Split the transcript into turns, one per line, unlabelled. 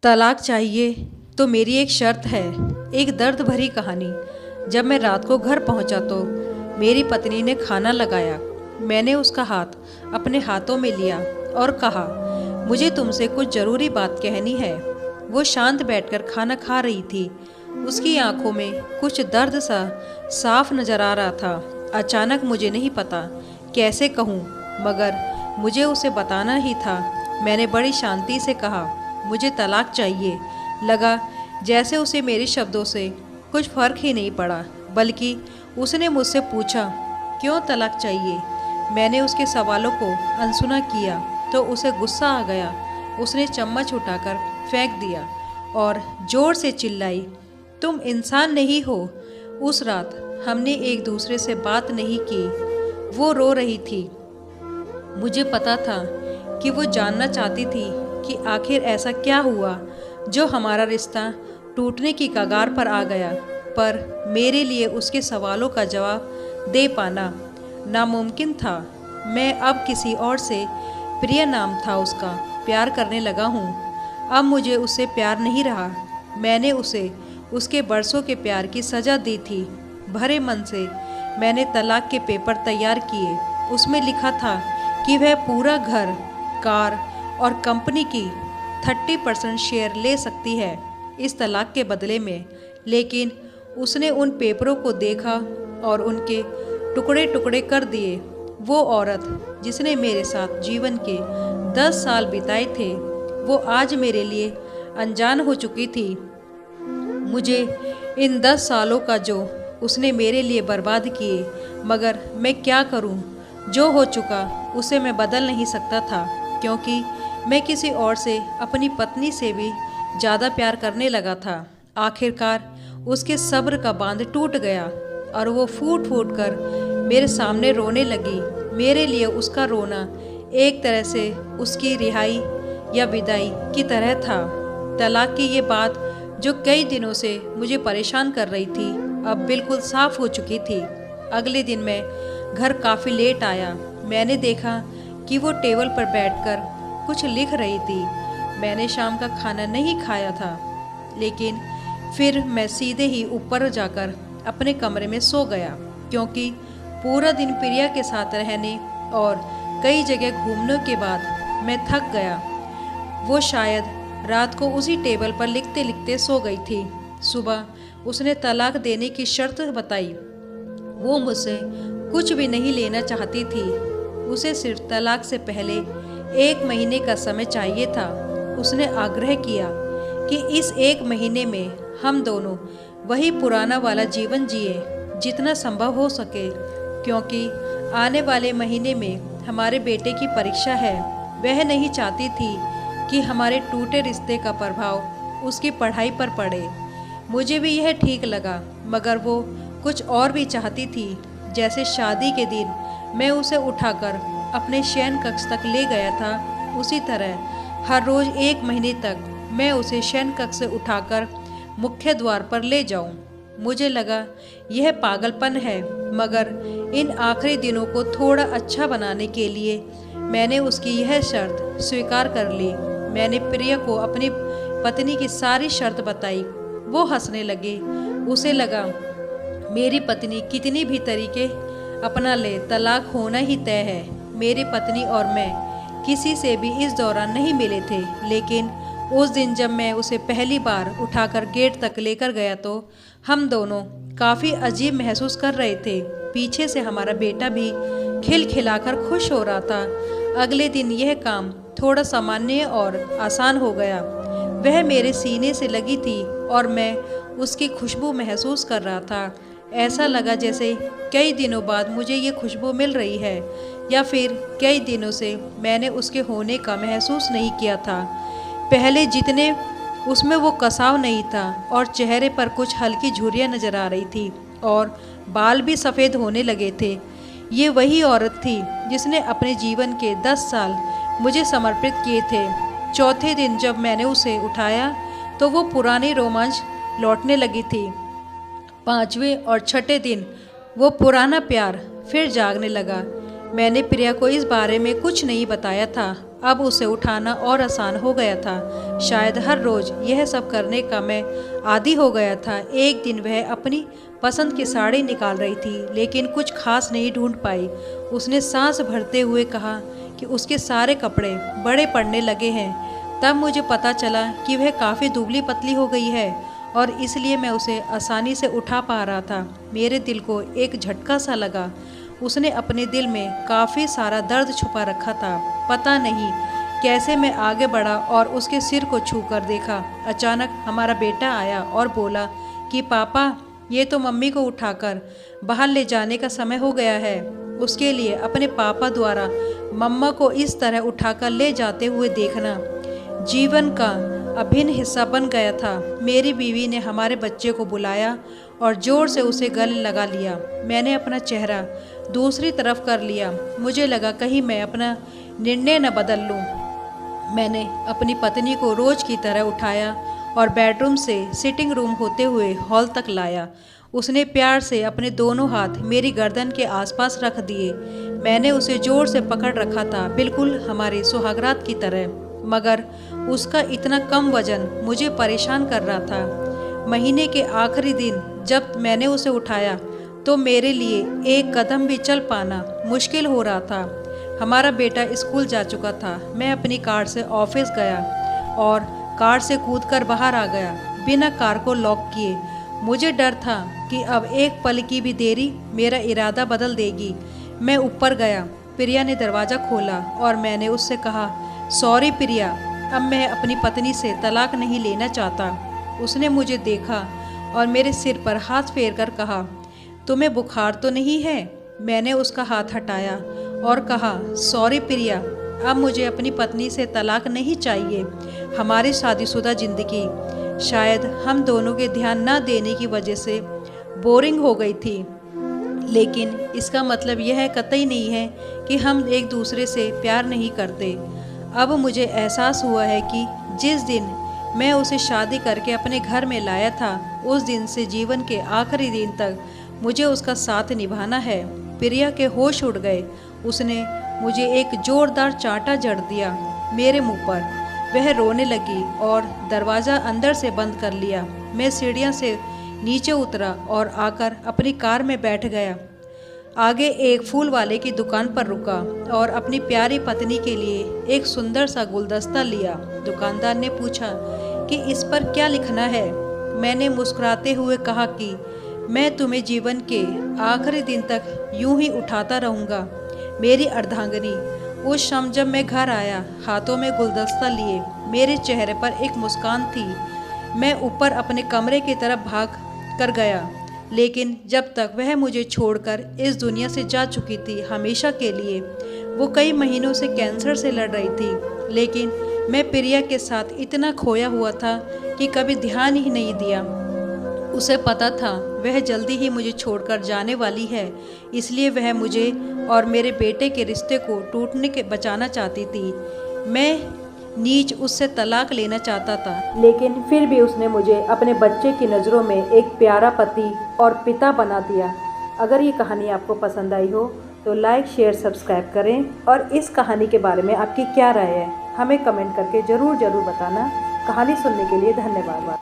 तलाक चाहिए तो मेरी एक शर्त है। एक दर्द भरी कहानी। जब मैं रात को घर पहुंचा तो मेरी पत्नी ने खाना लगाया। मैंने उसका हाथ अपने हाथों में लिया और कहा, मुझे तुमसे कुछ ज़रूरी बात कहनी है। वो शांत बैठकर खाना खा रही थी। उसकी आंखों में कुछ दर्द सा साफ नजर आ रहा था। अचानक मुझे नहीं पता कैसे कहूँ, मगर मुझे उसे बताना ही था। मैंने बड़ी शांति से कहा, मुझे तलाक चाहिए। लगा जैसे उसे मेरे शब्दों से कुछ फर्क ही नहीं पड़ा, बल्कि उसने मुझसे पूछा, क्यों तलाक चाहिए। मैंने उसके सवालों को अनसुना किया तो उसे गुस्सा आ गया। उसने चम्मच उठाकर फेंक दिया और ज़ोर से चिल्लाई, तुम इंसान नहीं हो। उस रात हमने एक दूसरे से बात नहीं की। वो रो रही थी। मुझे पता था कि वो जानना चाहती थी कि आखिर ऐसा क्या हुआ जो हमारा रिश्ता टूटने की कगार पर आ गया। पर मेरे लिए उसके सवालों का जवाब दे पाना नामुमकिन था। मैं अब किसी और से, प्रिय नाम था उसका, प्यार करने लगा हूँ। अब मुझे उससे प्यार नहीं रहा। मैंने उसे उसके बरसों के प्यार की सज़ा दी थी। भरे मन से मैंने तलाक के पेपर तैयार किए। उसमें लिखा था कि वह पूरा घर, कार और कंपनी की 30% शेयर ले सकती है इस तलाक के बदले में। लेकिन उसने उन पेपरों को देखा और उनके टुकड़े टुकड़े कर दिए। वो औरत जिसने मेरे साथ जीवन के 10 साल बिताए थे, वो आज मेरे लिए अनजान हो चुकी थी। मुझे इन 10 सालों का जो उसने मेरे लिए बर्बाद किए, मगर मैं क्या करूं? जो हो चुका उसे मैं बदल नहीं सकता था, क्योंकि मैं किसी और से, अपनी पत्नी से भी ज़्यादा प्यार करने लगा था। आखिरकार उसके सब्र का बांध टूट गया और वो फूट फूट कर मेरे सामने रोने लगी। मेरे लिए उसका रोना एक तरह से उसकी रिहाई या विदाई की तरह था। तलाक की ये बात जो कई दिनों से मुझे परेशान कर रही थी, अब बिल्कुल साफ हो चुकी थी। अगले दिन मैं घर काफ़ी लेट आया। मैंने देखा कि वो टेबल पर बैठकर कुछ लिख रही थी। मैंने शाम का खाना नहीं खाया था, लेकिन फिर मैं सीधे ही ऊपर जाकर अपने कमरे में सो गया, क्योंकि पूरा दिन प्रिया के साथ रहने और कई जगह घूमने के बाद मैं थक गया। वो शायद रात को उसी टेबल पर लिखते लिखते सो गई थी। सुबह उसने तलाक देने की शर्त बताई। वो मुझसे कुछ भी नहीं लेना चाहती थी। उसे सिर्फ तलाक से पहले 1 महीने का समय चाहिए था। उसने आग्रह किया कि इस 1 महीने में हम दोनों वही पुराना वाला जीवन जिए जितना संभव हो सके, क्योंकि आने वाले महीने में हमारे बेटे की परीक्षा है। वह नहीं चाहती थी कि हमारे टूटे रिश्ते का प्रभाव उसकी पढ़ाई पर पड़े। मुझे भी यह ठीक लगा, मगर वो कुछ और भी चाहती थी। जैसे शादी के दिन मैं उसे उठाकर अपने शयन कक्ष तक ले गया था, उसी तरह हर रोज़ 1 महीने तक मैं उसे शयन कक्ष से उठाकर मुख्य द्वार पर ले जाऊं। मुझे लगा यह पागलपन है, मगर इन आखिरी दिनों को थोड़ा अच्छा बनाने के लिए मैंने उसकी यह शर्त स्वीकार कर ली। मैंने प्रिया को अपनी पत्नी की सारी शर्त बताई। वो हंसने लगे। उसे लगा मेरी पत्नी कितनी भी तरीके अपना ले, तलाक होना ही तय है। मेरी पत्नी और मैं किसी से भी इस दौरान नहीं मिले थे, लेकिन उस दिन जब मैं उसे पहली बार उठाकर गेट तक लेकर गया तो हम दोनों काफ़ी अजीब महसूस कर रहे थे। पीछे से हमारा बेटा भी खिलखिलाकर खुश हो रहा था। अगले दिन यह काम थोड़ा सामान्य और आसान हो गया। वह मेरे सीने से लगी थी और मैं उसकी खुशबू महसूस कर रहा था। ऐसा लगा जैसे कई दिनों बाद मुझे ये खुशबू मिल रही है, या फिर कई दिनों से मैंने उसके होने का महसूस नहीं किया था। पहले जितने उसमें वो कसाव नहीं था, और चेहरे पर कुछ हल्की झुर्रियाँ नज़र आ रही थी और बाल भी सफ़ेद होने लगे थे। ये वही औरत थी जिसने अपने जीवन के 10 साल मुझे समर्पित किए थे। चौथे दिन जब मैंने उसे उठाया तो वो पुरानी रोमांच लौटने लगी थी। 5वें और छठे दिन वो पुराना प्यार फिर जागने लगा। मैंने प्रिया को इस बारे में कुछ नहीं बताया था। अब उसे उठाना और आसान हो गया था। शायद हर रोज़ यह सब करने का मैं आदी हो गया था। एक दिन वह अपनी पसंद की साड़ी निकाल रही थी, लेकिन कुछ खास नहीं ढूंढ पाई। उसने सांस भरते हुए कहा कि उसके सारे कपड़े बड़े पड़ने लगे हैं। तब मुझे पता चला कि वह काफ़ी दुबली पतली हो गई है और इसलिए मैं उसे आसानी से उठा पा रहा था। मेरे दिल को एक झटका सा लगा। उसने अपने दिल में काफ़ी सारा दर्द छुपा रखा था। पता नहीं कैसे मैं आगे बढ़ा और उसके सिर को छूकर देखा। अचानक हमारा बेटा आया और बोला कि पापा, ये तो मम्मी को उठाकर बाहर ले जाने का समय हो गया है। उसके लिए अपने पापा द्वारा मम्मा को इस तरह उठाकर ले जाते हुए देखना जीवन का अभिन्न हिस्सा बन गया था। मेरी बीवी ने हमारे बच्चे को बुलाया और ज़ोर से उसे गले लगा लिया। मैंने अपना चेहरा दूसरी तरफ कर लिया। मुझे लगा कहीं मैं अपना निर्णय न बदल लूं। मैंने अपनी पत्नी को रोज़ की तरह उठाया और बेडरूम से सिटिंग रूम होते हुए हॉल तक लाया। उसने प्यार से अपने दोनों हाथ मेरी गर्दन के आसपास रख दिए। मैंने उसे ज़ोर से पकड़ रखा था, बिल्कुल हमारी सुहागरात की तरह, मगर उसका इतना कम वजन मुझे परेशान कर रहा था। महीने के आखिरी दिन जब मैंने उसे उठाया तो मेरे लिए एक कदम भी चल पाना मुश्किल हो रहा था। हमारा बेटा स्कूल जा चुका था। मैं अपनी कार से ऑफिस गया और कार से कूदकर बाहर आ गया, बिना कार को लॉक किए। मुझे डर था कि अब एक पल की भी देरी मेरा इरादा बदल देगी। मैं ऊपर गया। प्रिया ने दरवाज़ा खोला और मैंने उससे कहा, सॉरी प्रिया, अब मैं अपनी पत्नी से तलाक नहीं लेना चाहता। उसने मुझे देखा और मेरे सिर पर हाथ फेर कर कहा, तुम्हें बुखार तो नहीं है? मैंने उसका हाथ हटाया और कहा, सॉरी प्रिया, अब मुझे अपनी पत्नी से तलाक नहीं चाहिए। हमारी शादीशुदा ज़िंदगी शायद हम दोनों के ध्यान न देने की वजह से बोरिंग हो गई थी, लेकिन इसका मतलब यह कतई नहीं है कि हम एक दूसरे से प्यार नहीं करते। अब मुझे एहसास हुआ है कि जिस दिन मैं उसे शादी करके अपने घर में लाया था, उस दिन से जीवन के आखिरी दिन तक मुझे उसका साथ निभाना है। प्रिया के होश उड़ गए। उसने मुझे एक जोरदार चांटा जड़ दिया मेरे मुंह पर। वह रोने लगी और दरवाज़ा अंदर से बंद कर लिया। मैं सीढ़ियों से नीचे उतरा और आकर अपनी कार में बैठ गया। आगे एक फूल वाले की दुकान पर रुका और अपनी प्यारी पत्नी के लिए एक सुंदर सा गुलदस्ता लिया। दुकानदार ने पूछा कि इस पर क्या लिखना है। मैंने मुस्कुराते हुए कहा कि मैं तुम्हें जीवन के आखिरी दिन तक यूं ही उठाता रहूँगा, मेरी अर्धांगिनी। उस शाम जब मैं घर आया, हाथों में गुलदस्ता लिए, मेरे चेहरे पर एक मुस्कान थी। मैं ऊपर अपने कमरे की तरफ भाग कर गया, लेकिन जब तक वह मुझे छोड़कर इस दुनिया से जा चुकी थी हमेशा के लिए। वो कई महीनों से कैंसर से लड़ रही थी, लेकिन मैं प्रिया के साथ इतना खोया हुआ था कि कभी ध्यान ही नहीं दिया। उसे पता था वह जल्दी ही मुझे छोड़कर जाने वाली है, इसलिए वह मुझे और मेरे बेटे के रिश्ते को टूटने के बचाना चाहती थी। मैं नीच उससे तलाक लेना चाहता था, लेकिन फिर भी उसने मुझे अपने बच्चे की नज़रों में एक प्यारा पति और पिता बना दिया। अगर ये कहानी आपको पसंद आई हो तो लाइक, शेयर, सब्सक्राइब करें और इस कहानी के बारे में आपकी क्या राय है हमें कमेंट करके ज़रूर बताना। कहानी सुनने के लिए धन्यवाद।